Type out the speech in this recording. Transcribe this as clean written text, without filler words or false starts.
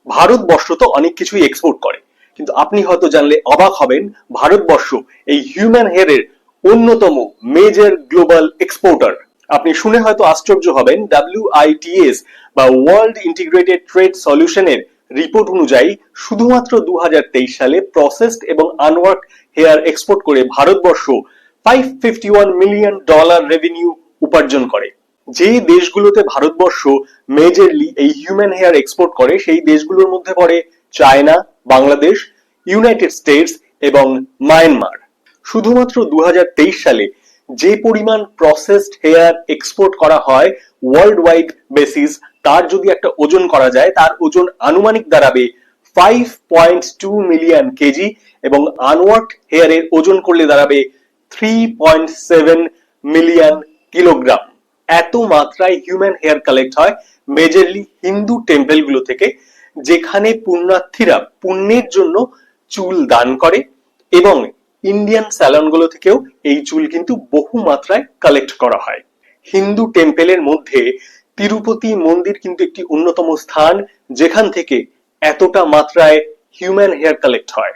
ভারতবর্ষ তো অনেক কিছুই এক্সপোর্ট করে, কিন্তু আপনি হয়তো জানলে অবাক হবেন ভারতবর্ষ এই হিউম্যান হেয়ারের অন্যতম মেজর গ্লোবাল এক্সপোর্টার। আপনি শুনে হয়তো আশ্চর্য হবেন, WITS বা ওয়ার্ল্ড ইন্টিগ্রেটেড ট্রেড সলিউশনের রিপোর্ট অনুযায়ী শুধুমাত্র 2023 সালে প্রসেসড এবং আনওয়ার্ক হেয়ার এক্সপোর্ট করে ভারতবর্ষ $551 মিলিয়ন রেভিনিউ উপার্জন করে। যে দেশগুলোতে ভারতবর্ষ মেজরলি এই হিউম্যান হেয়ার এক্সপোর্ট করে সেই দেশগুলোর মধ্যে পড়ে চায়না, বাংলাদেশ, ইউনাইটেড স্টেটস এবং মায়ানমার। শুধুমাত্র 2023 সালে যে পরিমাণ প্রসেসড হেয়ার এক্সপোর্ট করা হয় ওয়ার্ল্ড ওয়াইড বেসিস, তার যদি একটা ওজন করা যায় তার ওজন আনুমানিক দাঁড়াবে 5.2 মিলিয়ন কেজি এবং আনওয়ার্ক হেয়ারের ওজন করলে দাঁড়াবে 3.7 মিলিয়ন কিলোগ্রাম। এত মাত্রায় হিউম্যান হেয়ার কালেক্ট হয় মেজরলি হিন্দু টেম্পল গুলো থেকে, যেখানে পুণ্যার্থীরা পুণ্যের জন্য চুল দান করে এবং ইন্ডিয়ান স্যালন গুলো থেকেও এই চুল কিন্তু বহু মাত্রায় কালেক্ট করা হয়। হিন্দু টেম্পলের মধ্যে তিরুপতি মন্দির কিন্তু একটি অন্যতম স্থান যেখান থেকে এতটা মাত্রায় হিউম্যান হেয়ার কালেক্ট হয়।